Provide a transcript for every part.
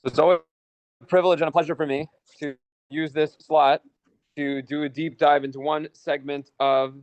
So it's always a privilege and a pleasure for me to use this slot to do a deep dive into one segment of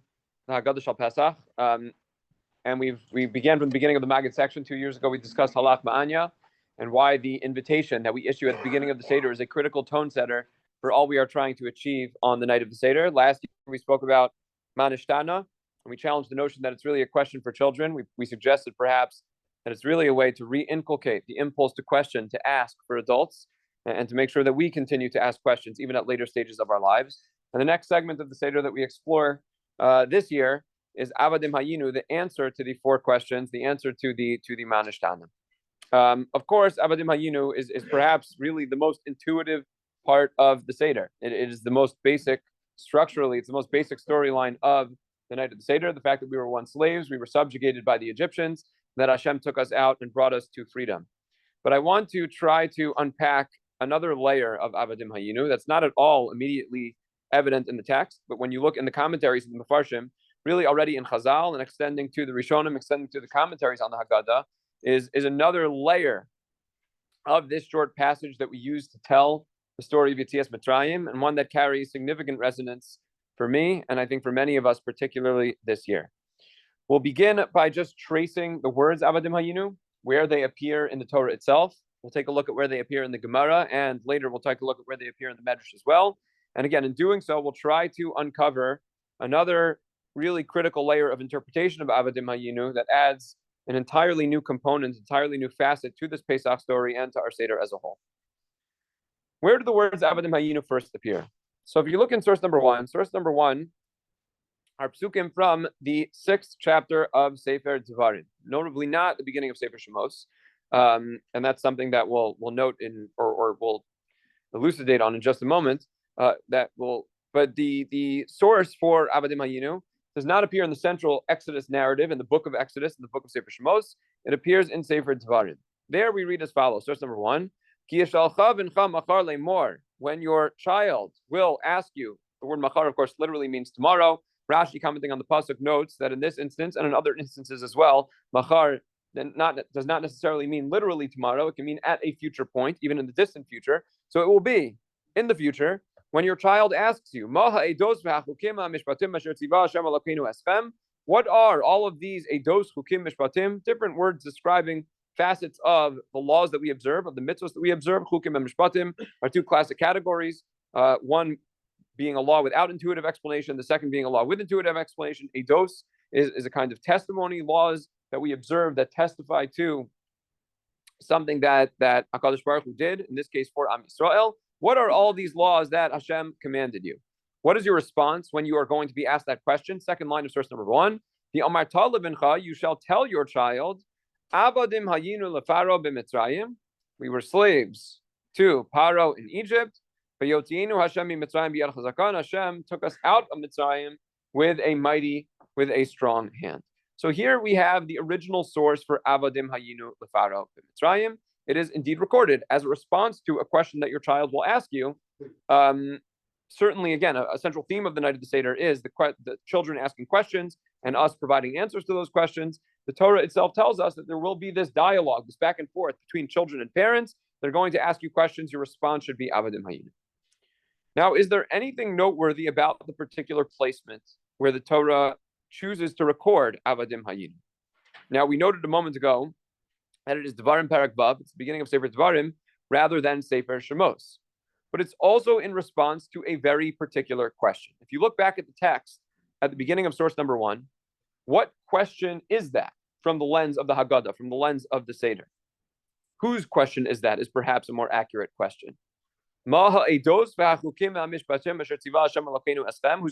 the Haggadah Shal Pesach. And we began from the beginning of the Maggid section 2 years ago. We discussed Halach Ma'anya and why the invitation that we issue at the beginning of the Seder is a critical tone setter for all we are trying to achieve on the night of the Seder. Last year, we spoke about Manishtana, and we challenged the notion that it's really a question for children. We suggested perhaps that it's really a way to re-inculcate the impulse to question, to ask for adults, and to make sure that we continue to ask questions even at later stages of our lives. And the next segment of the Seder that we explore this year is Avadim Hayinu, the answer to the four questions, the answer to the Manishtana. Of course, Avadim Hayinu is perhaps really the most intuitive part of the Seder. It is the most basic, structurally, it's the most basic storyline of the night of the Seder. The fact that we were once slaves, we were subjugated by the Egyptians, that Hashem took us out and brought us to freedom. But I want to try to unpack another layer of Avadim Hayinu that's not at all immediately evident in the text, but when you look in the commentaries in the Mefarshim, really already in Chazal and extending to the Rishonim, extending to the commentaries on the Haggadah, is another layer of this short passage that we use to tell the story of Yetzias Mitzrayim, and one that carries significant resonance for me, and I think for many of us, particularly this year. We'll begin by just tracing the words Avadim Hayinu, where they appear in the Torah itself. We'll take a look at where they appear in the Gemara, and later we'll take a look at where they appear in the Medrash as well. And again, in doing so, we'll try to uncover another really critical layer of interpretation of Avadim Hayinu that adds an entirely new component, entirely new facet to this Pesach story and to our Seder as a whole. Where do the words Avadim Hayinu first appear? So if you look in source number one are psukim from the 6th chapter of Sefer Devarim, notably not the beginning of Sefer Shemos, and that's something that we'll note in or we'll elucidate on in just a moment. But the source for Avadim Hayinu does not appear in the central Exodus narrative in the book of Exodus, in the book of Sefer Shemos. It appears in Sefer Devarim. There we read as follows: source number one, Ki yishalcha v'ncha machar le'mor, when your child will ask you. The word machar, of course, literally means tomorrow. Rashi, commenting on the pasuk, notes that in this instance and in other instances as well, machar does not necessarily mean literally tomorrow. It can mean at a future point, even in the distant future. So it will be in the future when your child asks you, what are all of these edos, chukim, mishpatim, different words describing facets of the laws that we observe, of the mitzvahs that we observe. Chukim and mishpatim are two classic categories. One being a law without intuitive explanation, the second being a law with intuitive explanation. Eidos is a kind of testimony, laws that we observe that testify to something that HaKadosh Baruch Hu did, in this case for Am Yisrael. What are all these laws that Hashem commanded you? What is your response when you are going to be asked that question? Second line of source number one, the Amarta levincha, you shall tell your child, Avadim hayinu lefaro b'Mitzrayim, we were slaves to Paro in Egypt. Hashem took us out of Mitzrayim with a strong hand. So here we have the original source for Avadim Hayinu Lefaro Mitzrayim. It is indeed recorded as a response to a question that your child will ask you. Certainly, again, a central theme of the night of the Seder is the children asking questions and us providing answers to those questions. The Torah itself tells us that there will be this dialogue, this back and forth between children and parents. They're going to ask you questions. Your response should be Avadim Hayinu. Now, is there anything noteworthy about the particular placement where the Torah chooses to record Avadim Hayinu? Now, we noted a moment ago that it is Devarim Parak Vav, it's the beginning of Sefer Devarim, rather than Sefer Shemos. But it's also in response to a very particular question. If you look back at the text at the beginning of source number one, what question is that from the lens of the Haggadah, from the lens of the Seder? Whose question is that is perhaps a more accurate question. Whose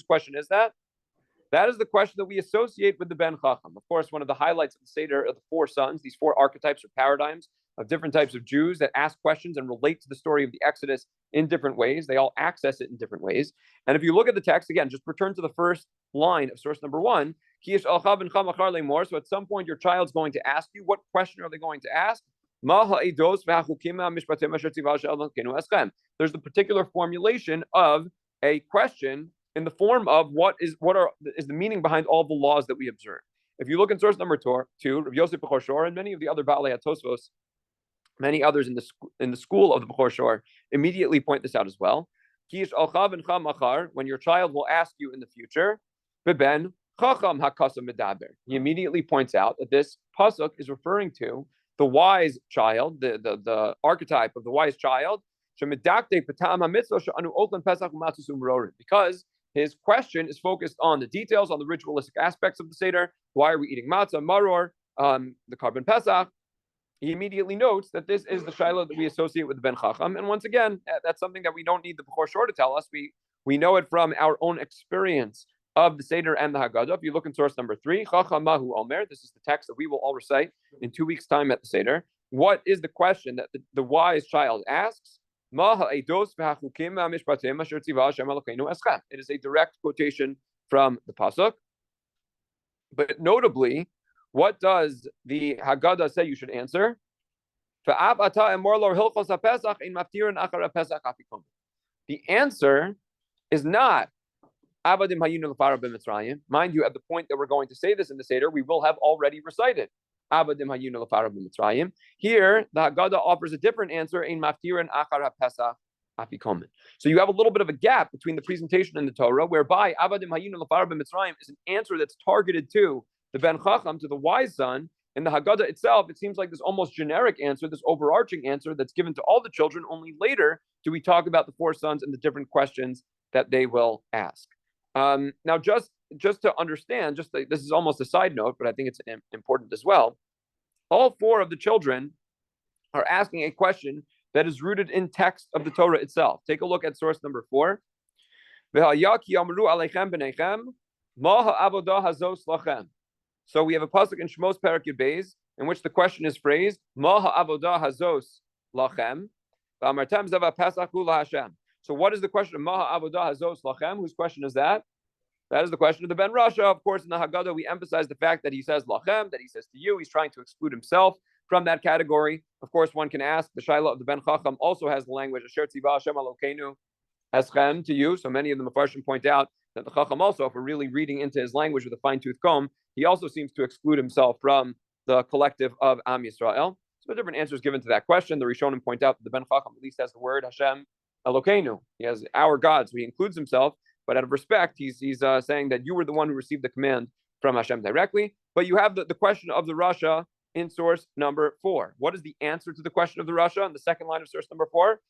question is that? That is the question that we associate with the Ben Chacham. Of course, one of the highlights of the Seder are the four sons, these four archetypes or paradigms of different types of Jews that ask questions and relate to the story of the Exodus in different ways. They all access it in different ways. And if you look at the text, again, just return to the first line of source number one. So at some point, your child's going to ask you, what question are they going to ask? There's the particular formulation of a question in the form of what is the meaning behind all the laws that we observe. If you look in source number 2, Rabbi Yosef Bechor and many of the other Baalei HaTosfos Many others in the school of the Bechor Shor immediately point this out as well. When your child will ask you in the future, he immediately points out that this pasuk is referring to the wise child, the archetype of the wise child, because his question is focused on the details, on the ritualistic aspects of the Seder. Why are we eating matzah, maror, the carbon Pesach? He immediately notes that this is the shiloh that we associate with the Ben Chacham. And once again, that's something that we don't need the Bechor Shor to tell us. We know it from our own experience of the Seder and the Haggadah. If you look in source number 3, Chacham Mahu Omer, this is the text that we will all recite in 2 weeks' time at the Seder. What is the question that the wise child asks? It is a direct quotation from the pasuk. But notably, what does the Haggadah say you should answer? The answer is not Avadim Hayinu L'Farav B'Mitzrayim. Mind you, at the point that we're going to say this in the Seder, we will have already recited Avadim Hayinu L'Farav B'Mitzrayim. Here, the Haggadah offers a different answer, Ein Maftirin Achar HaPesach Afikomen. So you have a little bit of a gap between the presentation and the Torah, whereby Avadim Hayinu L'Farav B'Mitzrayim is an answer that's targeted to the Ben Chacham, to the wise son. In the Haggadah itself, it seems like this almost generic answer, this overarching answer that's given to all the children. Only later do we talk about the 4 sons and the different questions that they will ask. Now, just to understand, this is almost a side note, but I think it's important as well. All 4 of the children are asking a question that is rooted in text of the Torah itself. Take a look at source number 4. So we have a pasuk in Shmos Perek Yud Beis in which the question is phrased, Ma ha'avodah hazos lachem, v'amartem zeva pesach hu laHashem. So what is the question of Ma ha'avodah hazos lachem? Whose question is that? That is the question of the Ben Rasha. Of course, in the Haggadah, we emphasize the fact that he says lachem, that he says to you. He's trying to exclude himself from that category. Of course, one can ask, the Shiloh of the Ben Chacham also has the language, Asher tziva Hashem Elokeinu eschem, to you. So many of the Mefarshim point out that the Chacham also, if we're really reading into his language with a fine-tooth comb, he also seems to exclude himself from the collective of Am Yisrael. So different answers given to that question. The Rishonim point out that the Ben Chacham at least has the word Hashem Elokeinu. He has our God, so he includes himself, but out of respect, he's saying that you were the one who received the command from Hashem directly. But you have the question of the Rasha in source number 4. What is the answer to the question of the Rasha in the second line of source number 4?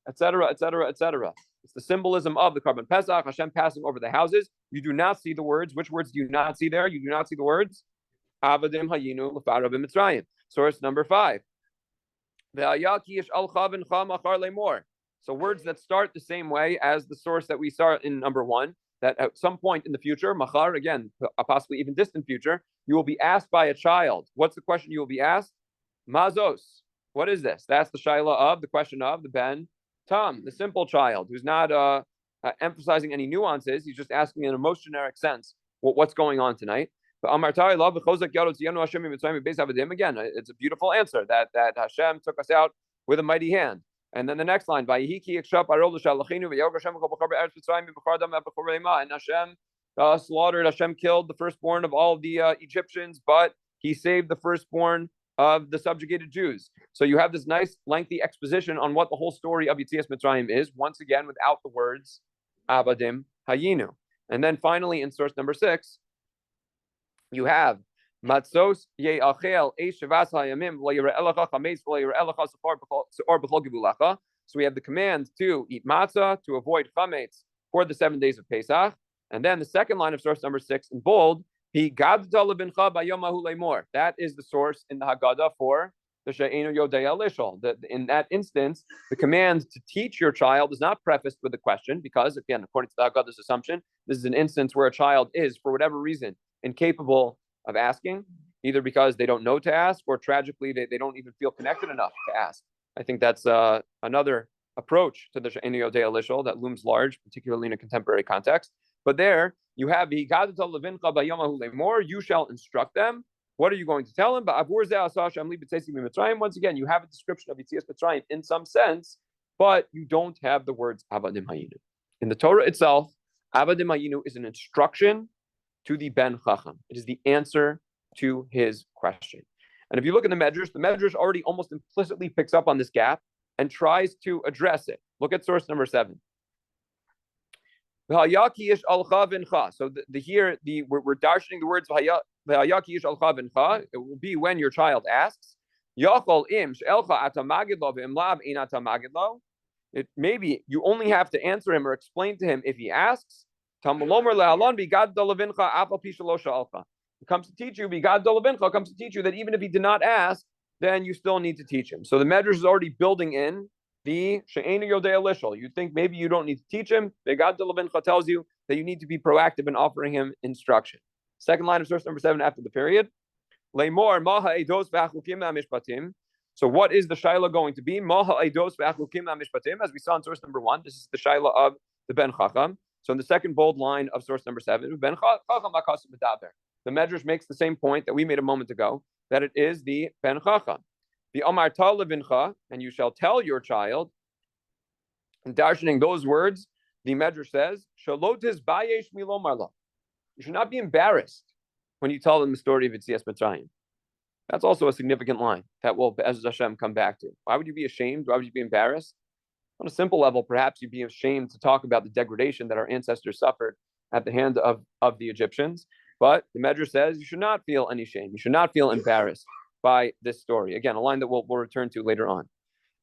Etc., etc., etc. It's the symbolism of the carbon Pesach, Hashem passing over the houses. You do not see the words. Which words do you not see there? You do not see the words Avadim Hayinu L'Farav B'Mitzrayim. Source number 5. So words that start the same way as the source that we saw in number 1, that at some point in the future, machar, again, possibly even distant future, you will be asked by a child. What's the question you will be asked? Mazos. What is this? That's the Shiloh of the question of the Ben Tam, the simple child who's not emphasizing any nuances. He's just asking in a most generic sense what's going on tonight. Again, it's a beautiful answer that Hashem took us out with a mighty hand. And then the next line, and Hashem slaughtered, Hashem killed the firstborn of all of the Egyptians, but he saved the firstborn of the subjugated Jews. So you have this nice lengthy exposition on what the whole story of Yetzias Mitzrayim is, once again without the words Avadim Hayinu. And then finally in source number 6, you have Matzos Ye'achel Eish Shavas Hayamim Lo Yira'elecha Chametz Lo Yira'elecha Se'or B'chol Givulacha. So we have the command to eat matzah, to avoid chametz for the 7 days of Pesach. And then the second line of source number 6 in bold, that is the source in the Haggadah for the She'enu Yodei Lishol. In that instance, the command to teach your child is not prefaced with a question, because, again, according to the Haggadah's assumption, this is an instance where a child is, for whatever reason, incapable of asking, either because they don't know to ask, or tragically, they don't even feel connected enough to ask. I think that's another approach to the She'enu Yodei Lishol that looms large, particularly in a contemporary context. But there you have you shall instruct them. What are you going to tell them? Once again, you have a description of Yetzias Mitzrayim in some sense, but you don't have the words Avadim Hayinu. In the Torah itself, Avadim Hayinu is an instruction to the Ben Chacham. It is the answer to his question. And if you look at the Medrash already almost implicitly picks up on this gap and tries to address it. Look at source number 7. So here we're darshaning the words it will be when your child asks. It maybe you only have to answer him or explain to him if he asks. It comes to teach you, comes to teach you that even if he did not ask, then you still need to teach him. So the Medrash is already building in the she'einu yodei lishol. You think maybe you don't need to teach him. Begad delavincha tells you that you need to be proactive in offering him instruction. Second line of source number 7 after the period. Leimor maha eidos v'achukim mishpatim. So what is the shaila going to be? Maha eidos v'achukim mishpatim, as we saw in source number 1. This is the shaila of the Ben Chacham. So in the second bold line of source number 7, Ben Chacham akasu b'daber. The Medrash makes the same point that we made a moment ago, that it is the Ben Chacham. The Amar Tal Levincha, and you shall tell your child. In darshaning those words, the Medrash says, Shalotis bayesh milomarla. You should not be embarrassed when you tell them the story of Yetzias Mitzrayim. That's also a significant line that will, as Hashem, come back to. Why would you be ashamed? Why would you be embarrassed? On a simple level, perhaps you'd be ashamed to talk about the degradation that our ancestors suffered at the hand of the Egyptians. But the Medrash says you should not feel any shame. You should not feel embarrassed by this story. Again, a line that we'll return to later on.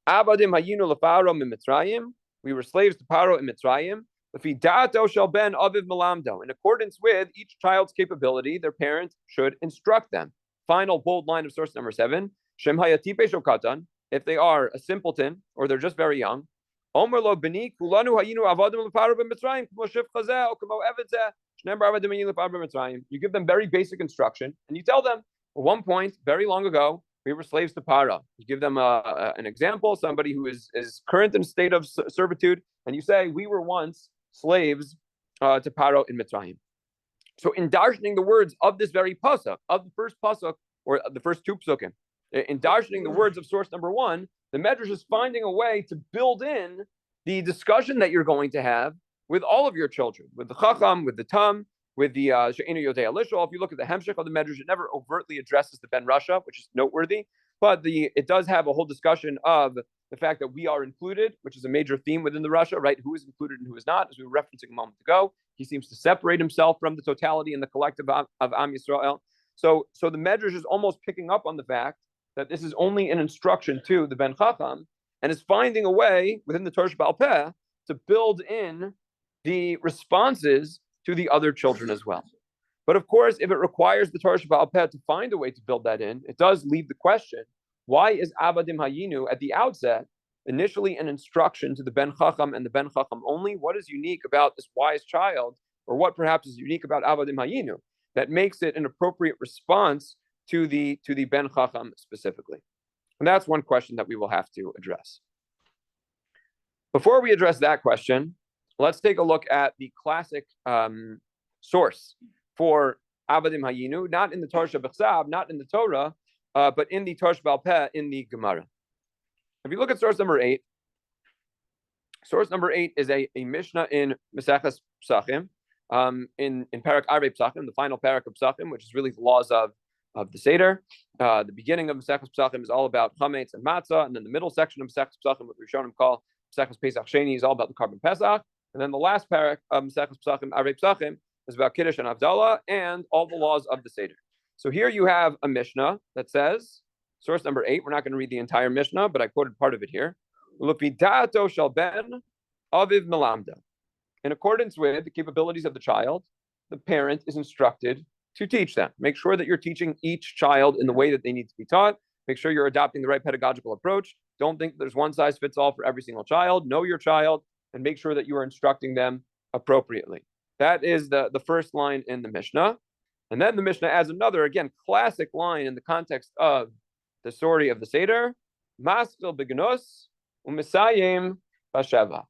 Abadim hayinu lefaro mitzrayim. We were slaves to Paro in Mitzrayim. Lefidato shel ben aviv melamdo. In accordance with each child's capability, their parents should instruct them. Final bold line of source number 7. Shem hayatipe shokatan. If they are a simpleton or they're just very young. Omer lo beni kulanu hayinu avadim lefaro b'Mitzrayim k'mo shif chazeh o k'mo eved zeh. You give them very basic instruction, and you tell them, at one point, very long ago, we were slaves to Para. You give them an example, somebody who is current in a state of servitude, and you say, we were once slaves to Paro in Mitzrayim. So in darshaning the words of this very pasuk, of the first pasuk, or the first 2 psukim, in darshaning the words of source number 1, the Medrash is finding a way to build in the discussion that you're going to have with all of your children, with the Chacham, with the Tam, with the She'enu Yodei Alishol. If you look at the Hemshech of the Medrash, it never overtly addresses the Ben Rasha, which is noteworthy, but it does have a whole discussion of the fact that we are included, which is a major theme within the Rasha, right? Who is included and who is not, as we were referencing a moment ago. He seems to separate himself from the totality and the collective of Am Yisrael. So the Medrash is almost picking up on the fact that this is only an instruction to the Ben Chacham, and is finding a way within the Torah Sheba'al Peh to build in the responses to the other children as well. But of course, if it requires the Torah Sheba'al Peh to find a way to build that in, it does leave the question, why is Abadim Hayinu at the outset initially an instruction to the Ben Chacham and the Ben Chacham only? What is unique about this wise child, or what perhaps is unique about Abadim Hayinu that makes it an appropriate response to the Ben Chacham specifically? And that's one question that we will have to address. Before we address that question, let's take a look at the classic source for Abadim Hayinu, not in the Torah Shebechsav, not in the Torah, but in the Torah Sheba'al Peh, in the Gemara. If you look at source number 8 is a Mishnah in Maseches Pesachim, in Parak Arei Pesachim, the final Parak of Pesachim, which is really the laws of the Seder. The beginning of Maseches Pesachim is all about chametz and matzah, and then the middle section of Maseches Pesachim, what we've shown him call Maseches Pesach Sheni, is all about the carbon Pesach. And then the last parak of Maseches Pesachim, Arei Pesachim, is about Kiddush and Havdalah and all the laws of the Seder. So here you have a Mishnah that says, source number 8, we're not going to read the entire Mishnah, but I quoted part of it here. Lufidato shel ben aviv melamda. In accordance with the capabilities of the child, the parent is instructed to teach them. Make sure that you're teaching each child in the way that they need to be taught. Make sure you're adopting the right pedagogical approach. Don't think there's one size fits all for every single child. Know your child and make sure that you are instructing them appropriately. That is the first line in the Mishnah. And then the Mishnah adds another, again, classic line in the context of the story of the Seder. Maskil beganos u'misayim basheva.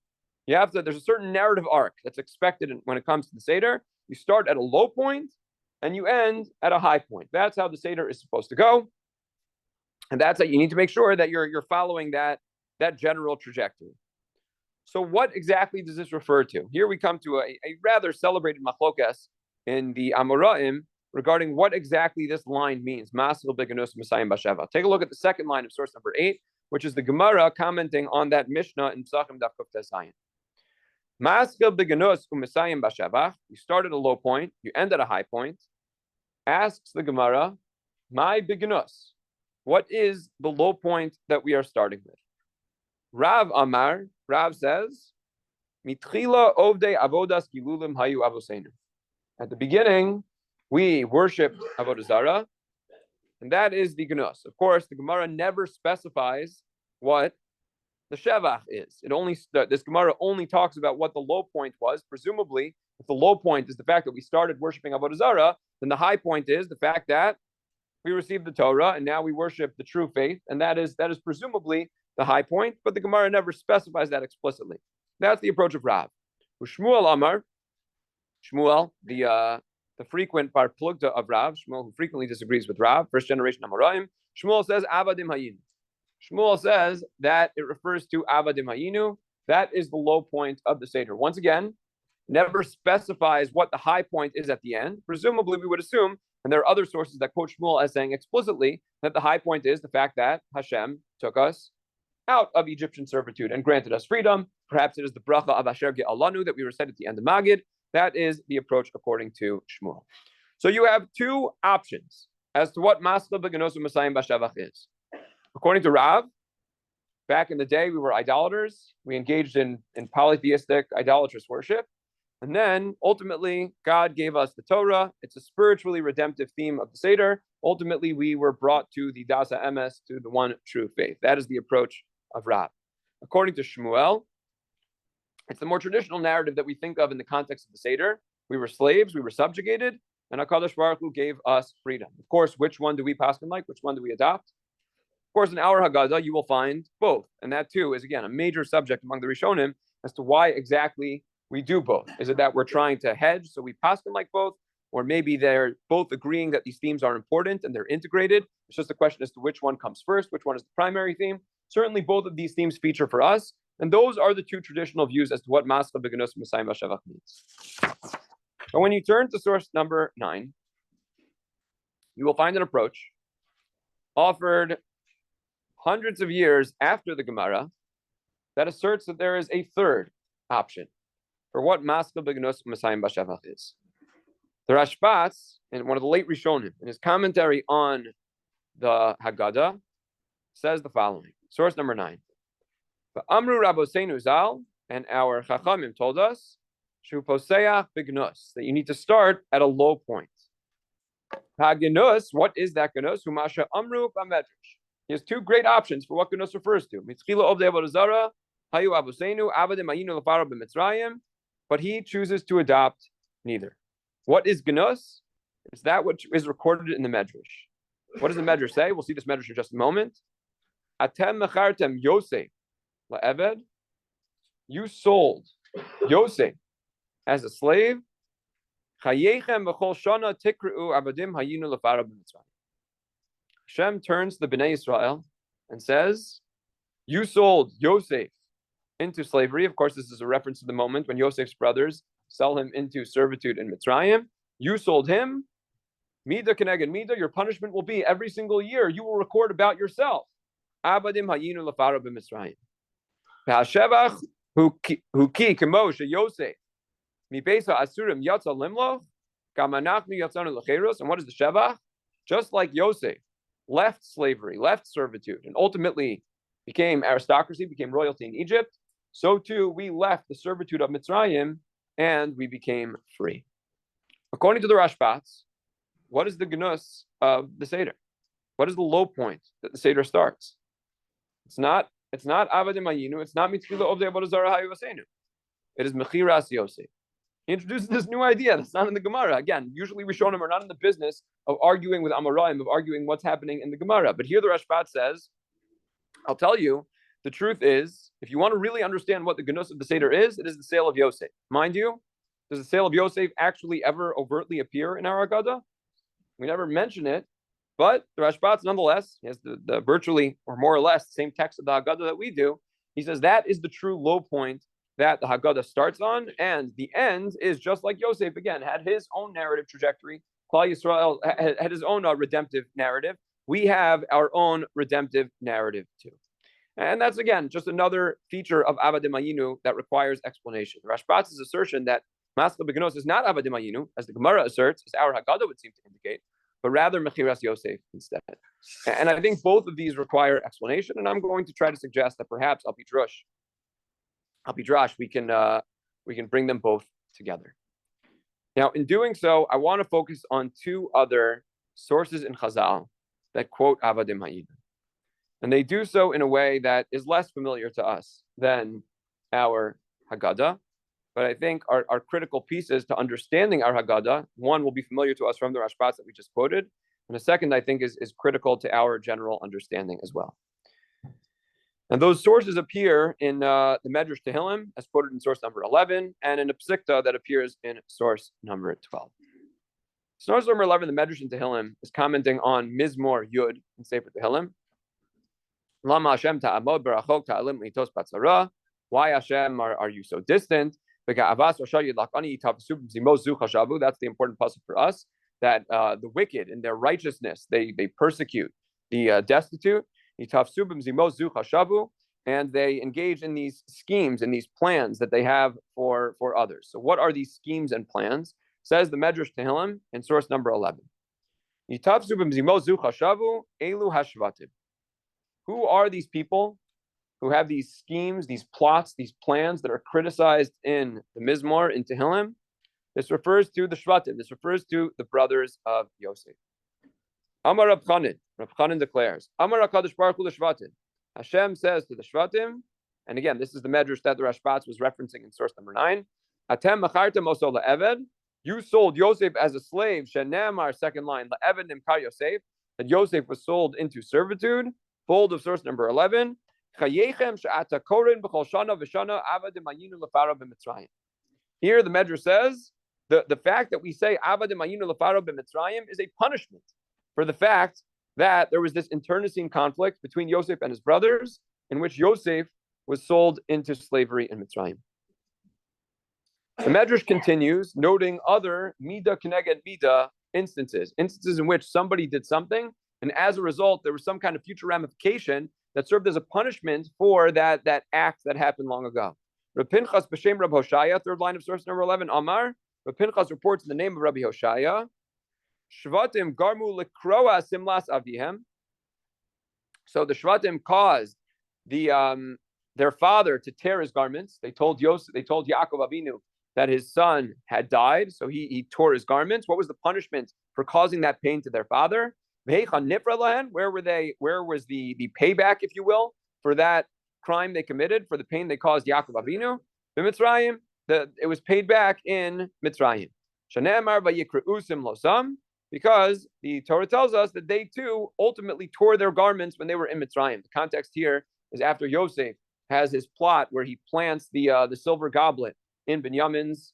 There's a certain narrative arc that's expected when it comes to the Seder. You start at a low point and you end at a high point. That's how the Seder is supposed to go. And that's how you need to make sure that you're following that general trajectory. So what exactly does this refer to? Here we come to a rather celebrated machlokas in the Amoraim regarding what exactly this line means. Maskil beganus Messiah Basheva. Take a look at the second line of source number 8, which is the Gemara commenting on that Mishnah in Pesachim Daf Kuf Tesayin. Maskil beganus Messiah Basheva. You start at a low point, you end at a high point. Asks the Gemara, my beganus. What is the low point that we are starting with? Rav Amar, Rav says, Mitchila ovdei avodas gilulim hayu avosenu. At the beginning, we worshipped avodah zarah, and that is the gnus. Of course, the Gemara never specifies what the shevach is. This Gemara only talks about what the low point was. Presumably, if the low point is the fact that we started worshiping avodah zarah, then the high point is the fact that we received the Torah and now we worship the true faith, and that is presumably the high point. But the Gemara never specifies that explicitly. That's the approach of Rav. Shmuel Amar, Shmuel, the frequent bar plugta of Rav, Shmuel, who frequently disagrees with Rav, first generation Amoraim, Shmuel says Avadim Hayinu. Shmuel says that it refers to Avadim Hayinu. That is the low point of the Seder. Once again, never specifies what the high point is at the end. Presumably, we would assume, and there are other sources that quote Shmuel as saying explicitly that the high point is the fact that Hashem took us out of Egyptian servitude and granted us freedom. Perhaps it is the bracha of Asher Ge'alanu that we recite at the end of Magid. That is the approach according to Shmuel. So you have two options as to what Maskil Beganos Messiah Bashevach is. According to Rav, back in the day, we were idolaters. We engaged in polytheistic, idolatrous worship. And then, ultimately, God gave us the Torah. It's a spiritually redemptive theme of the Seder. Ultimately, we were brought to the Dasa Emes, to the one true faith. That is the approach of Rav. According to Shmuel, it's the more traditional narrative that we think of in the context of the Seder. We were slaves, we were subjugated, and HaKadosh Baruch Hu gave us freedom. Of course, which one do we paskin like? Which one do we adopt? Of course, in our Haggadah, you will find both. And that, too, is, again, a major subject among the Rishonim as to why exactly we do both. Is it that we're trying to hedge, so we paskin like both? Or maybe they're both agreeing that these themes are important and they're integrated. It's just a question as to which one comes first, which one is the primary theme. Certainly, both of these themes feature for us. And those are the two traditional views as to what Maskil Beganos Messiah Bashevach means. But when you turn to source number 9, you will find an approach offered hundreds of years after the Gemara that asserts that there is a third option for what Maskil Beganos Messiah Bashevach is. The Rashbatz, in one of the late Rishonim, in his commentary on the Haggadah, says the following. Source number 9. Amru Rabboseinu Zal, and our Chachamim told us, Shu poseach begnus, that you need to start at a low point. Hagenus, what is that genus? Humasha Amru Bamedrash. He has two great options for what genus refers to. Mitzchila Ovdei Avodah Zarah, Hayu Aboseinu, Avadim Hayinu Lefaro b'Mitzrayim, but he chooses to adopt neither. What is genus? It's that which is recorded in the Medrash. What does the Medrash say? We'll see this Medrash in just a moment. Atem mechartem Yosef la'eved. You sold Yosef as a slave. Chayechem v'chol shana tikreu avadim hayinu lefaro b'Mitzrayim. Hashem turns to the Bnei Israel and says, you sold Yosef into slavery. Of course, this is a reference to the moment when Yosef's brothers sell him into servitude in Mitzrayim. You sold him. Mida keneged mida, your punishment will be every single year. You will record about yourself. Abadim hayinu lefaro b'Mitzrayim. V'hashevach hu ki kemo sheyosef mibesa asurim yatza limlo kamanachnu yatzanu lecheros. And what is the shevach? Just like Yosef left slavery, left servitude, and ultimately became aristocracy, became royalty in Egypt, so too we left the servitude of Mitzrayim and we became free. According to the Rashbatz, what is the genus of the Seder? What is the low point that the Seder starts? It's not Avadim Hayinu, it's not Mitzchila Ovdei Avodah Zarah Hayu Vaseinu. It is Mechiras Yosef. He introduces this new idea that's not in the Gemara. Again, usually Rishonim are not in the business of arguing with Amoraim, of arguing what's happening in the Gemara. But here the Rashbat says, I'll tell you, the truth is, if you want to really understand what the genus of the Seder is, it is the sale of Yosef. Mind you, does the sale of Yosef actually ever overtly appear in our Haggadah? We never mention it, but the Rashbat, nonetheless, he has the virtually, or more or less, the same text of the Haggadah that we do. He says that is the true low point that the Haggadah starts on, and the end is just like Yosef, again, had his own narrative trajectory, Klal Yisrael had his own redemptive narrative. We have our own redemptive narrative too. And that's, again, just another feature of Avadim Hayinu that requires explanation. Rashbatz's assertion that Maskal Beganos is not Avadim Hayinu, as the Gemara asserts, as our Haggadah would seem to indicate, but rather Mechiras Yosef instead. And I think both of these require explanation, and I'm going to try to suggest that perhaps Al Pidrash, we can bring them both together. Now, in doing so, I want to focus on two other sources in Chazal that quote Avadim Hayinu. And they do so in a way that is less familiar to us than our Haggadah, but I think are critical pieces to understanding our Haggadah. One will be familiar to us from the Rashbats that we just quoted, and the second, I think, is critical to our general understanding as well. And those sources appear in the Medrash Tehillim, as quoted in source number 11, and in a Psikta that appears in source number 12. Source number 11, the Medrash in Tehillim, is commenting on Mizmor Yud in Sefer Tehillim. Lama Hashem ta'amod barachok ta'alim litos batzara. Why, Hashem, are you so distant? That's the important passage for us, that the wicked in their righteousness, they persecute the destitute, and they engage in these schemes and these plans that they have for others. So what are these schemes and plans? Says the Medrash Tehillim in source number 11. Who are these people who have these schemes, these plots, these plans that are criticized in the Mizmor, in Tehillim? This refers to the Shvatim. This refers to the brothers of Yosef. Amar Rab Chanan declares, Amar HaKadosh Baruch Hu l'Shvatim. Hashem says to the Shvatim, and again, this is the Medrash that the Rashbats was referencing in source number 9. Atem machartem oso la'eved. You sold Yosef as a slave. Shenemar, second line, la'eved nimkar Yosef. That Yosef was sold into servitude. Bold of source number 11. Here the Medrash says the fact that we say Avadim Hayinu Lefaro b'Mitzrayim is a punishment for the fact that there was this internecine conflict between Yosef and his brothers, in which Yosef was sold into slavery in Mitzrayim. The Medrash continues, noting other Mida Keneged Mida instances in which somebody did something, and as a result, there was some kind of future ramification that served as a punishment for that act that happened long ago. Reb Pinchas b'shem Reb Hoshaya, third line of source number 11, Amar. Reb Pinchas reports in the name of Rabbi Hoshaya, Shvatim garmu lekroa simlas avihem. So the Shvatim caused their father to tear his garments. They told Yaakov Avinu that his son had died, so he tore his garments. What was the punishment for causing that pain to their father? Where were they? Where was the payback, if you will, for that crime they committed, for the pain they caused Yaakov Avinu? Mitzrayim, it was paid back in Mitzrayim. Because the Torah tells us that they too ultimately tore their garments when they were in Mitzrayim. The context here is after Yosef has his plot where he plants the silver goblet in Binyamin's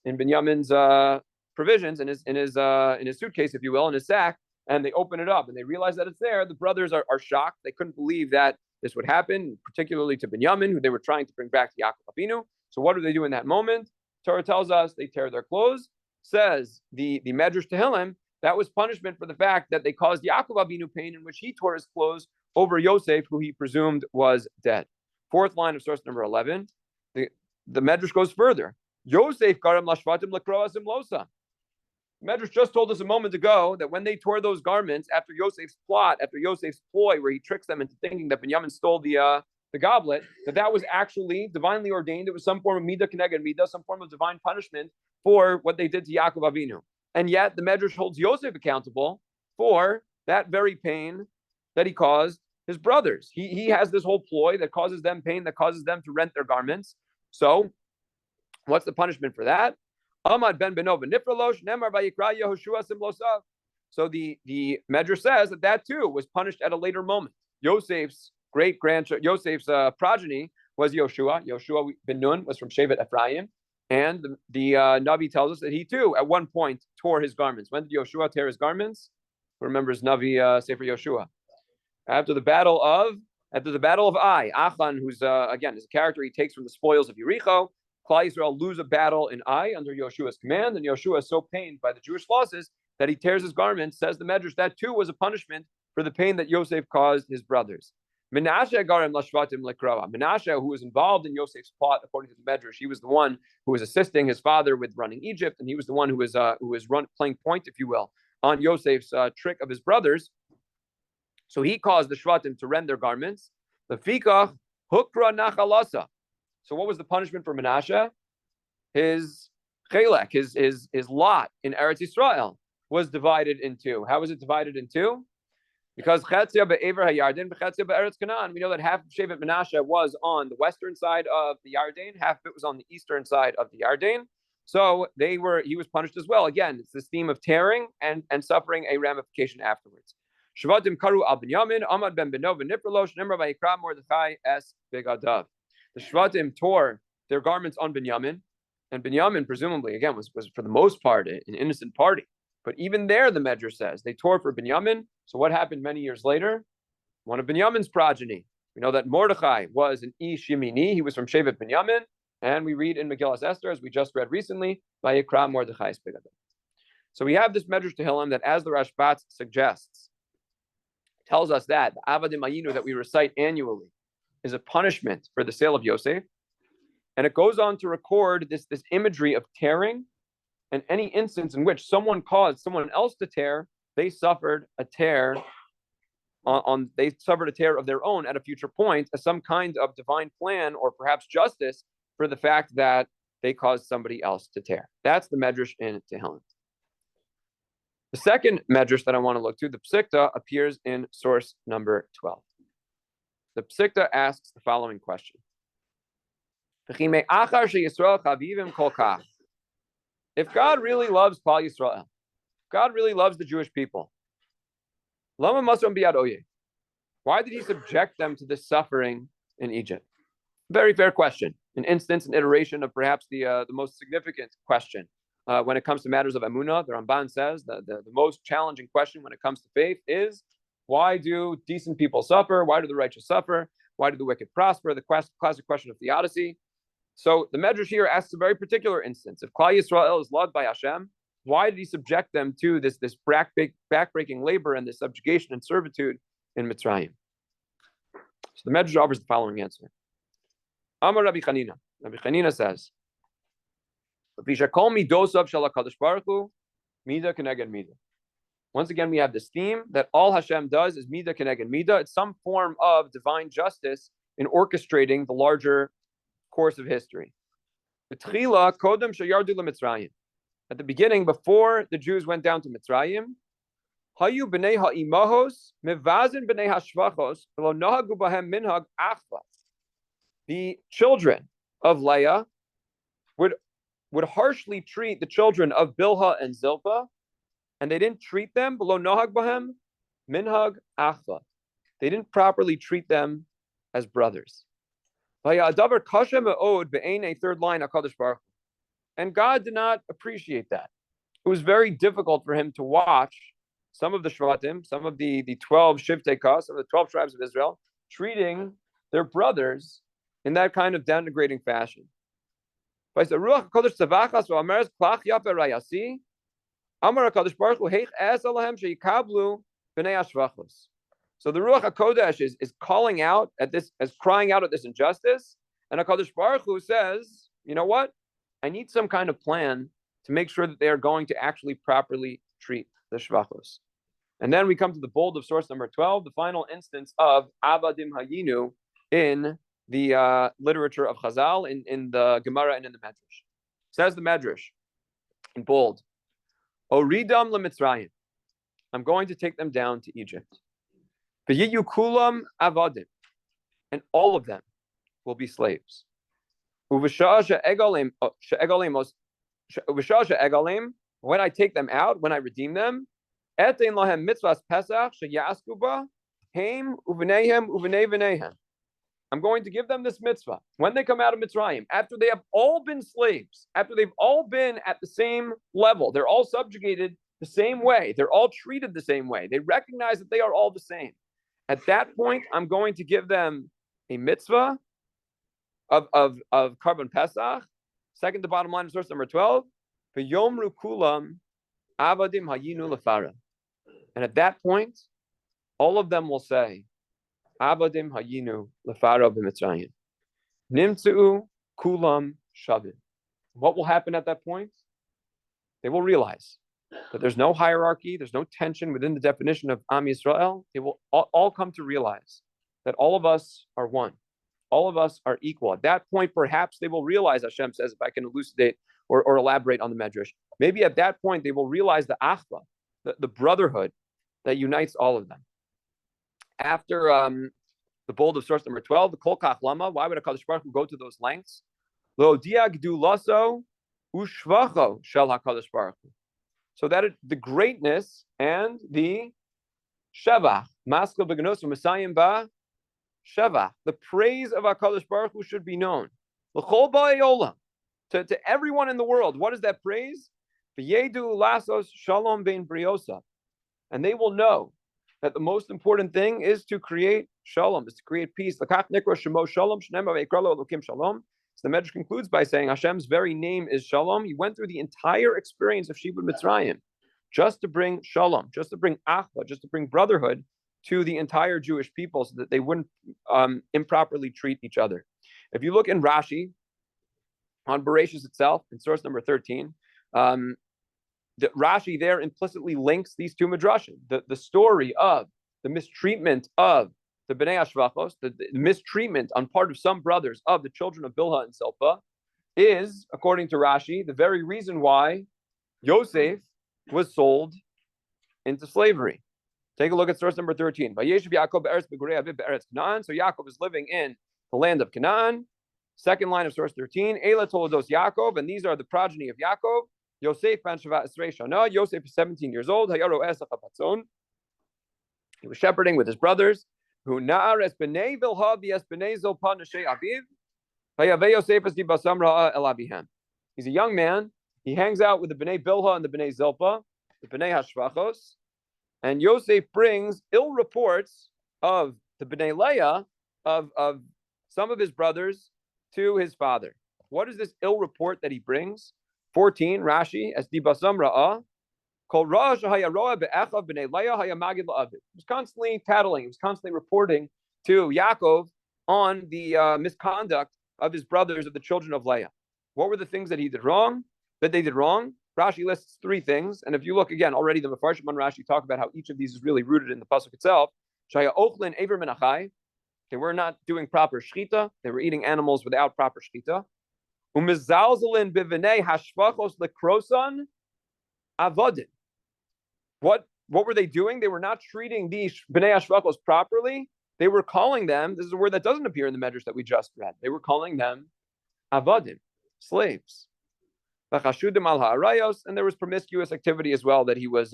provisions, in his suitcase, if you will, in his sack. And they open it up and they realize that it's there. The brothers are shocked. They couldn't believe that this would happen, particularly to Binyamin, who they were trying to bring back to Yaakov Avinu. So what do they do in that moment? Torah tells us they tear their clothes. Says the Medrash Tehillim, that was punishment for the fact that they caused Yaakov Avinu pain, in which he tore his clothes over Yosef, who he presumed was dead. Fourth line of source number 11. The Medrash goes further. Yosef garam lashvatim lekroasim losa. Medrash just told us a moment ago that when they tore those garments after Yosef's plot, after Yosef's ploy, where he tricks them into thinking that Binyamin stole the goblet, that was actually divinely ordained. It was some form of Mida Keneged Mida, some form of divine punishment for what they did to Yaakov Avinu. And yet the Medrash holds Yosef accountable for that very pain that he caused his brothers. He has this whole ploy that causes them pain, that causes them to rent their garments. So what's the punishment for that? Amad ben Benova Nifralosh Nemar Vayikra Yehoshua Simlosav. So the Medrash says that too was punished at a later moment. Yosef's Yosef's progeny was Yoshua. Yoshua ben Nun was from Shevet Ephraim, and the Navi tells us that he too at one point tore his garments. When did Yoshua tear his garments? Who remembers Navi Sefer Yoshua? After the battle of Ai. Achan, who's again is a character he takes from the spoils of Yericho. Klal Yisrael lose a battle in Ai under Yoshua's command, and Yoshua is so pained by the Jewish losses that he tears his garments, says the Medrash, that too was a punishment for the pain that Yosef caused his brothers. Menashe, who was involved in Yosef's plot, according to the Medrash, he was the one who was assisting his father with running Egypt, and he was the one who was playing point, if you will, on Yosef's trick of his brothers. So he caused the Shvatim to rend their garments. The Fikach hukra nachalasa. So what was the punishment for Menashe? His chelek, his lot in Eretz Yisrael was divided in two. How was it divided in two? Because Chetzia be'ever ha'Yarden, Chetzia be'eretz Canaan. We know that half of Shevet Menashe was on the western side of the Yarden, half of it was on the eastern side of the Yarden. So he was punished as well. Again, it's this theme of tearing and suffering a ramification afterwards. Shvatim karu al Binyamin, Amad ben Benov v'Nipralo, Shnemra v'Yikra Mordechai es begadav. The Shvatim tore their garments on Binyamin, and Binyamin presumably, again, was for the most part an innocent party. But even there, the Medrash says they tore for Binyamin. So what happened many years later? One of Binyamin's progeny. We know that Mordechai was an Ish Yemini. He was from Shevet Binyamin. And we read in Megillas Esther, as we just read recently, Vayikra Mordechai Spigada. So we have this Medrash Tehillim that, as the Rashbat suggests, tells us that the Avadim Ayinu that we recite annually is a punishment for the sale of Yosef. And it goes on to record this imagery of tearing, and any instance in which someone caused someone else to tear, they suffered a tear of their own at a future point as some kind of divine plan or perhaps justice for the fact that they caused somebody else to tear. That's the Medrash in Tehillim. The second Medrash that I want to look to, the Psikta, appears in source number 12. The Psikta asks the following question. If God really loves Klal Yisrael, God really loves the Jewish people, why did he subject them to this suffering in Egypt? Very fair question. An instance, an iteration of perhaps the most significant question when it comes to matters of Emunah. The Ramban says the most challenging question when it comes to faith is, why do decent people suffer? Why do the righteous suffer? Why do the wicked prosper? The classic question of theodicy. So the Medrash here asks a very particular instance. If Klal Yisrael is loved by Hashem, why did he subject them to this backbreaking labor and this subjugation and servitude in Mitzrayim? So the Medrash offers the following answer. Amar Rabbi Chanina. Rabbi Chanina says, once again, we have this theme that all Hashem does is Midah Keneged Midah. It's some form of divine justice in orchestrating the larger course of history. At the beginning, before the Jews went down to Mitzrayim, Hayu b'nei ha'imahos mevazin b'nei hashvachos v'lo nahagu b'hem minhag achva. The children of Leah would harshly treat the children of Bilhah and Zilpah, and they didn't treat them below nohag b'hem minhag achva. They didn't properly treat them as brothers. Third line, HaKadosh Baruch Hu. And God did not appreciate that. It was very difficult for him to watch some of the Shvatim, some of the 12 Shivtei Ka, some of the 12 tribes of Israel, treating their brothers in that kind of denigrating fashion. So the Ruach HaKodesh is calling out at this, as crying out at this injustice, and HaKadosh Baruch Hu says, you know what? I need some kind of plan to make sure that they are going to actually properly treat the Shvachos. And then we come to the bold of source number 12, the final instance of Avadim Hayinu in the literature of Chazal, in the Gemara and in the Medrash. Says the Medrash in bold, Oridam leMitzrayim. I'm going to take them down to Egypt. V'yiyu kulam avadim, and all of them will be slaves. Uv'shah she'egalim, when I take them out, when I redeem them, etein lahem mitzvahs Pesach sheyasku ba, heim u'vneihem u'vnei vneihem. I'm going to give them this mitzvah when they come out of Mitzrayim, after they have all been slaves, after they've all been at the same level, they're all subjugated the same way, they're all treated the same way, they recognize that they are all the same. At that point, I'm going to give them a mitzvah of Karban Pesach. Second to bottom line of source number 12. V'yomru kulam Avadim hayinu lefara. And at that point, all of them will say, Avadim hayinu lefara b'Mitzrayim. Nimtzu kulam shavim. What will happen at that point? They will realize that there's no hierarchy, there's no tension within the definition of Am Yisrael. They will all come to realize that all of us are one. All of us are equal. At that point, perhaps they will realize, Hashem says, if I can elucidate or elaborate on the Medrash, maybe at that point they will realize the achva, the brotherhood that unites all of them. After the bold of source number 12, the Kol Kach Lama, why would HaKadosh Baruch Hu go to those lengths? Lo diagdu laso ushvacho shel HaKadosh Baruch Hu. So that the greatness and the shevach, maskil beganos u'masayim ba shevach, the praise of HaKadosh Baruch Hu should be known. L'chol ba'ei olam, to everyone in the world. What is that praise? V'yedu lasos shalom bein briosa. And they will know that the most important thing is to create shalom, is to create peace. L'kach nikra shemo shalom, shneim v'yikra lo elokim shalom. So the Medrash concludes by saying Hashem's very name is Shalom. He went through the entire experience of Shibud Mitzrayim just to bring Shalom, just to bring Achva, just to bring brotherhood to the entire Jewish people so that they wouldn't improperly treat each other. If you look in Rashi, on Bereshis itself, in source number 13, the Rashi there implicitly links these two midrashim. The story of the mistreatment of the Bnei Ashvachos, the mistreatment on part of some brothers of the children of Bilhah and Silpah, is, according to Rashi, the very reason why Yosef was sold into slavery. Take a look at source number 13. So Yaakov is living in the land of Canaan. Second line of source 13. Eila Tolados Yaakov, and these are the progeny of Yaakov. Yosef ben Shavat Esrei Shana. Yosef is 17 years old. Hayaro Esach HaPatzon. He was shepherding with his brothers. Who na'ar es b'nei Bilhah v'es b'nei Zilpah nashei aviv. Hayaveh Yosef es dibasam ra'a el avihem. He's a young man. He hangs out with the Bnei Bilhah and the Bnei Zilpah, the Bnei Hashvachos. And Yosef brings ill reports of the Bnei Leah, of some of his brothers, to his father. What is this ill report that he brings? 14, Rashi, as dibasam ra'a. He was constantly tattling, he was constantly reporting to Yaakov on the misconduct of his brothers, of the children of Leah. What were the things that they did wrong? Rashi lists 3 things. And if you look again, already the Mefarshim on Rashi talk about how each of these is really rooted in the pasuk itself. They were not doing proper shchita. They were eating animals without proper shchita. What were they doing? They were not treating these Bnei Ashvachos properly. They were calling them, this is a word that doesn't appear in the Medrash that we just read. They were calling them avadim, slaves. And there was promiscuous activity as well that he was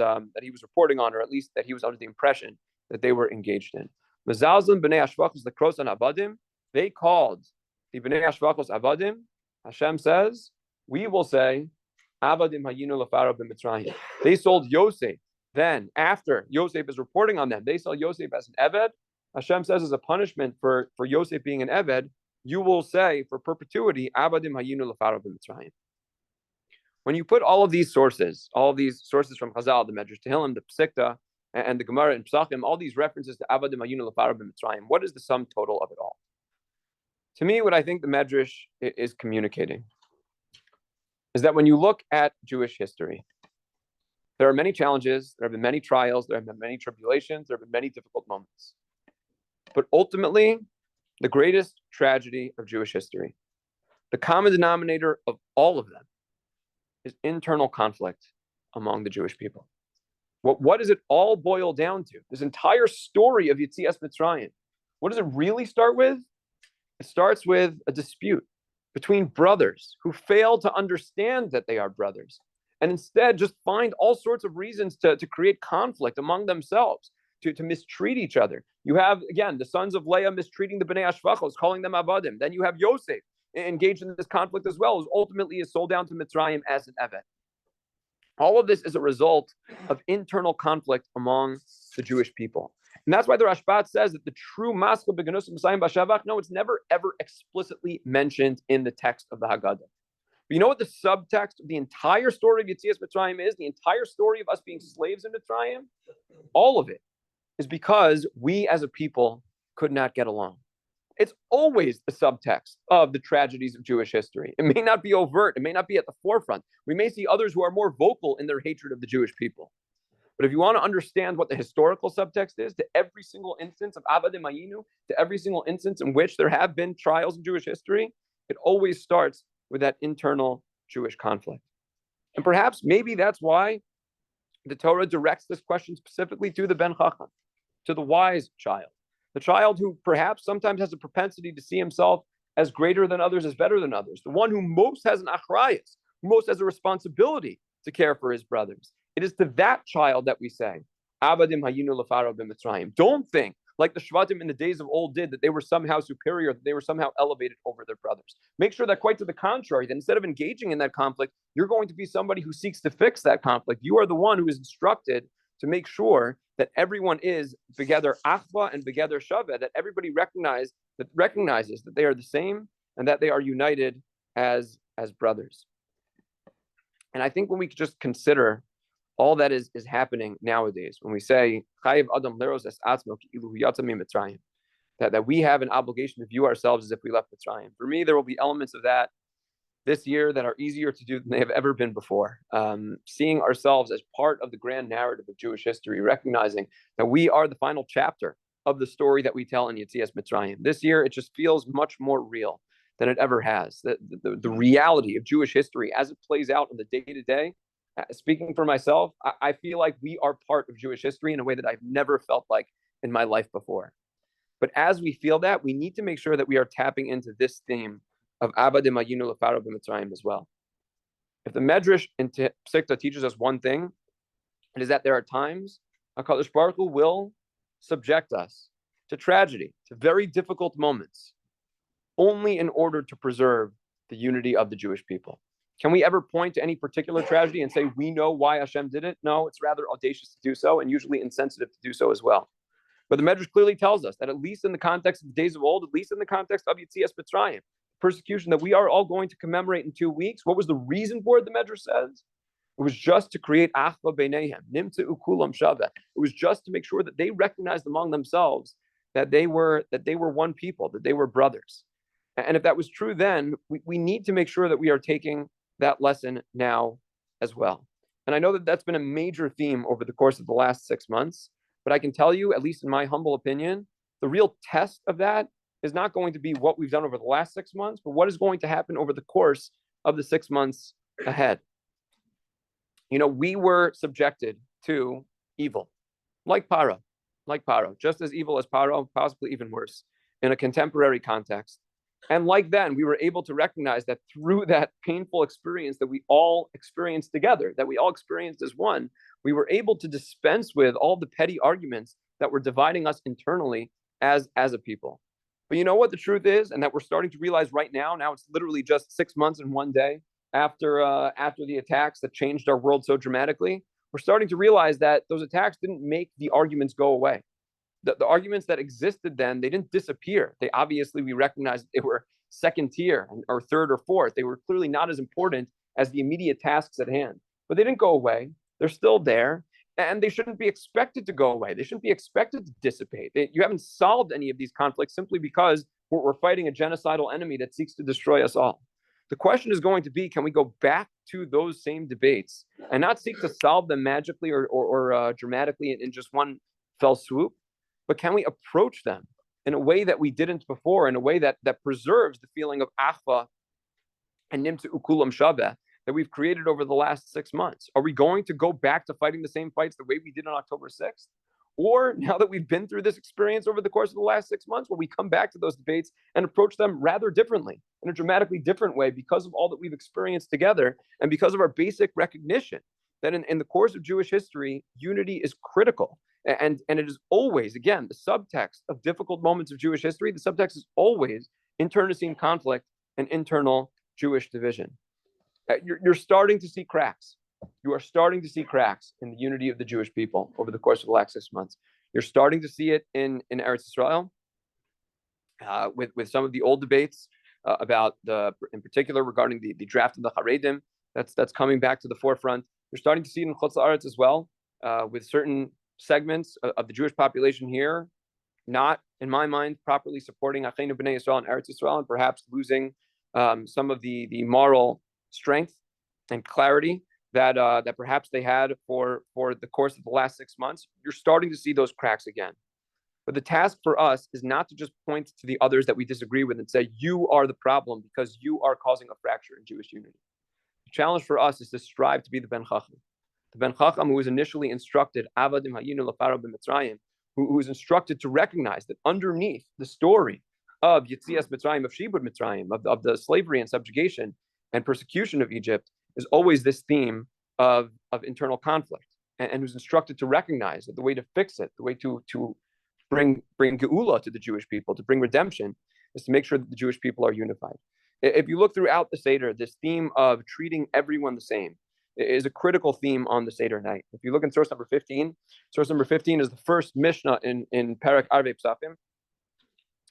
reporting on, or at least that he was under the impression that they were engaged in. Mezalzim Bnei Ashvachos lekros an avadim. They called the Bnei Ashvachos avadim. Hashem says, we will say, avadim hayinu lefara b'Mitzrayim. They sold Yosef. Then, after Yosef is reporting on them, they sell Yosef as an Eved. Hashem says as a punishment for Yosef being an Eved, you will say for perpetuity, Avadim hayinu lefara b'Mitzrayim. When you put all of these sources from Chazal, the Medrash Tehillim, the Psikta, and the Gemara and Pesachim, all these references to Avadim hayinu lefara b'Mitzrayim, what is the sum total of it all? To me, what I think the Medrash is communicating is that when you look at Jewish history, there are many challenges, there have been many trials, there have been many tribulations, there have been many difficult moments. But ultimately, the greatest tragedy of Jewish history, the common denominator of all of them, is internal conflict among the Jewish people. What does it all boil down to? This entire story of Yetzias Mitzrayim, what does it really start with? It starts with a dispute between brothers who fail to understand that they are brothers, and instead just find all sorts of reasons to create conflict among themselves, to mistreat each other. You have, again, the sons of Leah mistreating the Bnei Ashvachos, calling them Avadim. Then you have Yosef engaged in this conflict as well, who ultimately is sold down to Mitzrayim as an Eved. All of this is a result of internal conflict among the Jewish people. And that's why the Rashbat says that the true maskil beganus Messiah b'shavach, no, it's never ever explicitly mentioned in the text of the Haggadah. But you know what the subtext of the entire story of Yetzias Mitzrayim is? The entire story of us being slaves in Mitzrayim? All of it is because we as a people could not get along. It's always the subtext of the tragedies of Jewish history. It may not be overt. It may not be at the forefront. We may see others who are more vocal in their hatred of the Jewish people. But if you want to understand what the historical subtext is to every single instance of Avadim Hayinu, to every single instance in which there have been trials in Jewish history, it always starts with that internal Jewish conflict. And perhaps maybe that's why the Torah directs this question specifically to the Ben Chacham, to the wise child. The child who perhaps sometimes has a propensity to see himself as greater than others, as better than others. The one who most has an achrayus, who most has a responsibility to care for his brothers. It is to that child that we say, Abadim hayinu lefaro b'Mitzrayim. Don't think, like the Shvatim in the days of old did, that they were somehow superior, that they were somehow elevated over their brothers. Make sure that quite to the contrary, that instead of engaging in that conflict, you're going to be somebody who seeks to fix that conflict. You are the one who is instructed to make sure that everyone is together achva and together shaveh, that everybody recognizes that they are the same and that they are united as brothers. And I think when we just consider all that is happening nowadays, when we say chayiv adam leros es atzmo ki'ilu hu yatsa mitzrayim, that we have an obligation to view ourselves as if we left Mitzrayim. For me, there will be elements of that this year that are easier to do than they have ever been before. Seeing ourselves as part of the grand narrative of Jewish history, recognizing that we are the final chapter of the story that we tell in Yetzias Mitzrayim. This year, it just feels much more real than it ever has. The reality of Jewish history as it plays out in the day-to-day, speaking for myself, I feel like we are part of Jewish history in a way that I've never felt like in my life before. But as we feel that, we need to make sure that we are tapping into this theme of Abadim Hayinu Lefaro b'Mitzrayim as well. If the Medrash in Pesach teaches us one thing, it is that there are times HaKadosh Baruch Hu will subject us to tragedy, to very difficult moments, only in order to preserve the unity of the Jewish people. Can we ever point to any particular tragedy and say we know why Hashem did it? No, it's rather audacious to do so and usually insensitive to do so as well. But the Medrash clearly tells us that at least in the context of the days of old, at least in the context of Yetzias Mitzrayim, persecution that we are all going to commemorate in 2 weeks, what was the reason for it, the Medrash says? It was just to create achva beinehem, nimtzu ukulam shaveh. It was just to make sure that they recognized among themselves that they were one people, that they were brothers. And if that was true then, we need to make sure that we are taking that lesson now as well. And I know that that's been a major theme over the course of the last 6 months, but I can tell you, at least in my humble opinion, the real test of that is not going to be what we've done over the last 6 months, but what is going to happen over the course of the 6 months ahead. You know, we were subjected to evil, like Paro, just as evil as Paro, possibly even worse, in a contemporary context. And like then, we were able to recognize that through that painful experience that we all experienced together, that we all experienced as one, we were able to dispense with all the petty arguments that were dividing us internally as a people. But you know what the truth is, and that we're starting to realize right now. Now it's literally just 6 months and 1 day after the attacks that changed our world so dramatically. We're starting to realize that those attacks didn't make the arguments go away. The arguments that existed then, they didn't disappear. They obviously, we recognized they were second tier or third or fourth. They were clearly not as important as the immediate tasks at hand. But they didn't go away. They're still there. And they shouldn't be expected to go away. They shouldn't be expected to dissipate. You haven't solved any of these conflicts simply because we're fighting a genocidal enemy that seeks to destroy us all. The question is going to be, can we go back to those same debates and not seek to solve them magically or dramatically in just one fell swoop, but can we approach them in a way that we didn't before, in a way that preserves the feeling of achva and nimtzu ukulam shaveh that we've created over the last 6 months? Are we going to go back to fighting the same fights the way we did on October 6th? Or now that we've been through this experience over the course of the last 6 months, will we come back to those debates and approach them rather differently, in a dramatically different way, because of all that we've experienced together and because of our basic recognition that in the course of Jewish history, unity is critical. And it is always, again, the subtext of difficult moments of Jewish history, the subtext is always internecine conflict and internal Jewish division. You're starting to see cracks. You are starting to see cracks in the unity of the Jewish people over the course of the last 6 months. You're starting to see it in Eretz Israel with some of the old debates in particular, regarding the draft of the Haredim. That's coming back to the forefront. You're starting to see it in Chutz La'aretz as well, with certain segments of the Jewish population here, not, in my mind, properly supporting Achenu B'nai Yisrael and Eretz Yisrael, and perhaps losing some of the moral strength and clarity that perhaps they had for the course of the last 6 months. You're starting to see those cracks again. But the task for us is not to just point to the others that we disagree with and say, you are the problem because you are causing a fracture in Jewish unity. The challenge for us is to strive to be the Ben Chacham. The Ben Chacham who was initially instructed, Avadim Hayinu Lefaro b'Mitzrayim, who was instructed to recognize that underneath the story of Yetzias Mitzrayim, of Shibud Mitzrayim, of the slavery and subjugation and persecution of Egypt, is always this theme of internal conflict, and who's instructed to recognize that the way to fix it, the way to bring geula to the Jewish people, to bring redemption, is to make sure that the Jewish people are unified. If you look throughout the Seder, this theme of treating everyone the same is a critical theme on the Seder night. If you look in source number 15 is the first Mishnah in Perek Arvei Pesachim.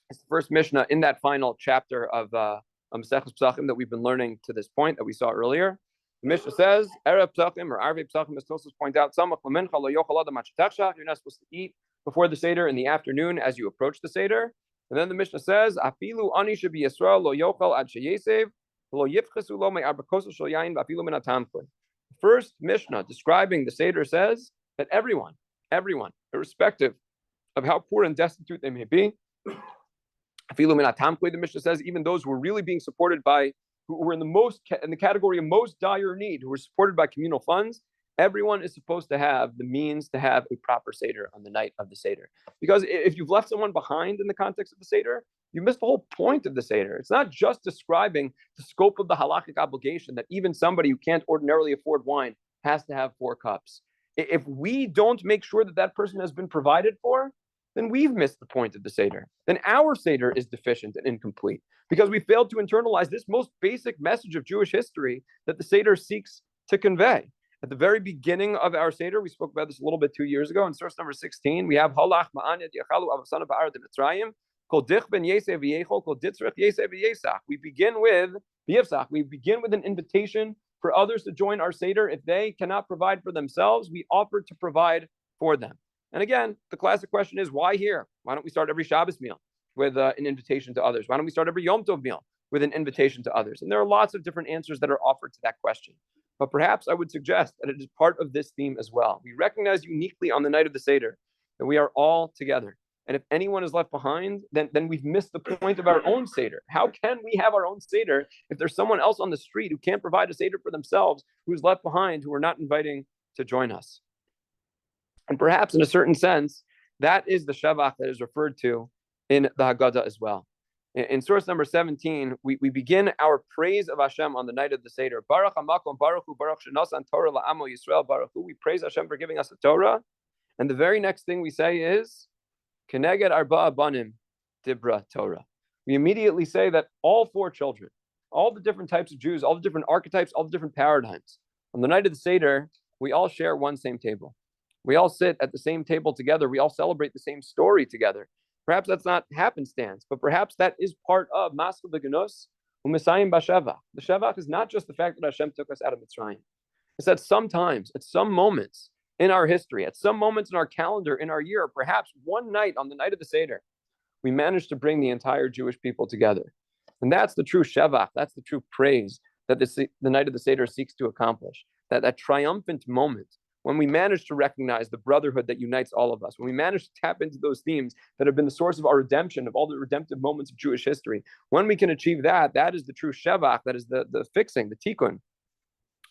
It's the first Mishnah in that final chapter of Masechus Pesachim that we've been learning to this point that we saw earlier. The Mishnah says, Erev Pesachim or Arvei Pesachim, as Tosfos point out, you're not supposed to eat before the Seder in the afternoon as you approach the Seder. And then the Mishnah says, Afilu ani shebi Yisrael lo yochel ad sheyesev lo yifchesu lo me'arba kosos shel yain v'afilu min hatamkoi. The first Mishnah describing the Seder says that everyone, irrespective of how poor and destitute they may be, afilu min hatamkoi, the Mishnah says, even those who are really being supported by, who were in the category of most dire need, who were supported by communal funds, everyone is supposed to have the means to have a proper Seder on the night of the Seder. Because if you've left someone behind in the context of the Seder, you missed the whole point of the Seder. It's not just describing the scope of the halakhic obligation that even somebody who can't ordinarily afford wine has to have 4 cups. If we don't make sure that that person has been provided for, then we've missed the point of the Seder. Then our Seder is deficient and incomplete because we failed to internalize this most basic message of Jewish history that the Seder seeks to convey. At the very beginning of our Seder, we spoke about this a little bit 2 years ago. In source number 16, we have Halach Ma'anyad Yachalu Avasana Ba'arat Mitzrayim Kol Dich Ben Yeseh V'Yechol Kol Ditzrich Yeseh V'Yesach. We begin with V'Yevsach. We begin with an invitation for others to join our Seder. If they cannot provide for themselves, we offer to provide for them. And again, the classic question is, why here? Why don't we start every Shabbos meal with an invitation to others? Why don't we start every Yom Tov meal with an invitation to others? And there are lots of different answers that are offered to that question. But perhaps I would suggest that it is part of this theme as well. We recognize uniquely on the night of the Seder that we are all together. And if anyone is left behind, then we've missed the point of our own Seder. How can we have our own Seder if there's someone else on the street who can't provide a Seder for themselves, who's left behind, who we're not inviting to join us? And perhaps in a certain sense, that is the Shavach that is referred to in the Haggadah as well. In source number 17, we begin our praise of Hashem on the night of the Seder. Baruch HaMakom, Baruch Hu, Baruch Shenasan Torah La'amo Yisrael, Baruch Hu. We praise Hashem for giving us the Torah. And the very next thing we say is, Keneged Arba Abanim Dibra Torah. We immediately say that all 4 children, all the different types of Jews, all the different archetypes, all the different paradigms, on the night of the Seder, we all share one same table. We all sit at the same table together. We all celebrate the same story together. Perhaps that's not happenstance, but perhaps that is part of Maskil Beganos U'Misayim B'Shevach. The Shevach is not just the fact that Hashem took us out of Mitzrayim. It's that sometimes, at some moments in our history, at some moments in our calendar, in our year, perhaps one night on the night of the Seder, we managed to bring the entire Jewish people together. And that's the true Shevach, that's the true praise that the night of the Seder seeks to accomplish. That triumphant moment when we manage to recognize the brotherhood that unites all of us, when we manage to tap into those themes that have been the source of our redemption, of all the redemptive moments of Jewish history, when we can achieve that, that is the true Shevach, that is the fixing, the tikkun,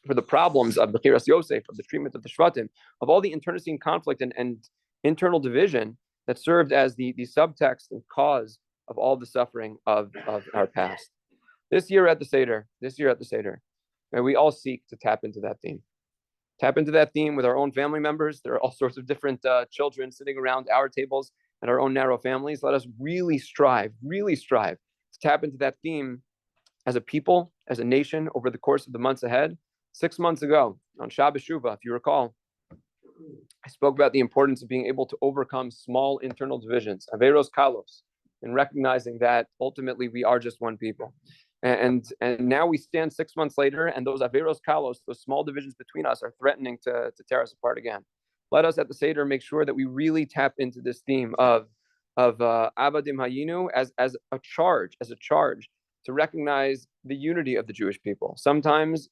for the problems of the Chiras Yosef, of the treatment of the Shvatim, of all the internecine conflict and internal division that served as the subtext and cause of all the suffering of our past. This year at the Seder, may we all seek to tap into that theme. Tap into that theme with our own family members. There are all sorts of different children sitting around our tables and our own narrow families. Let us really strive to tap into that theme as a people, as a nation, over the course of the months ahead. 6 months ago, on Shabbos Shuvah, if you recall, I spoke about the importance of being able to overcome small internal divisions, Averos Kalos, in recognizing that ultimately we are just one people. And now we stand 6 months later, and those averos kalos, those small divisions between us, are threatening to tear us apart again. Let us at the Seder make sure that we really tap into this theme of Avadim Hayinu as a charge to recognize the unity of the Jewish people. Sometimes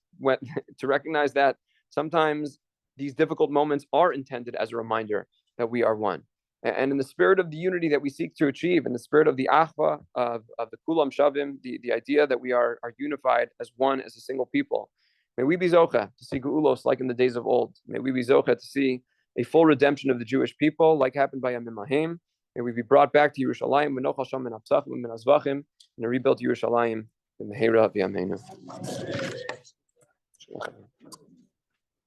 to recognize that sometimes these difficult moments are intended as a reminder that we are one. And in the spirit of the unity that we seek to achieve, in the spirit of the achva, of the kulam shavim, the idea that we are unified as one, as a single people, may we be zocha to see geulos like in the days of old. May we be zocha to see a full redemption of the Jewish people, like happened by Yamim Mahim. May we be brought back to Yerushalayim, v'nochal sham min hapsachim min azvachim, and a rebuilt Yerushalayim in the Meheira B'yameinu.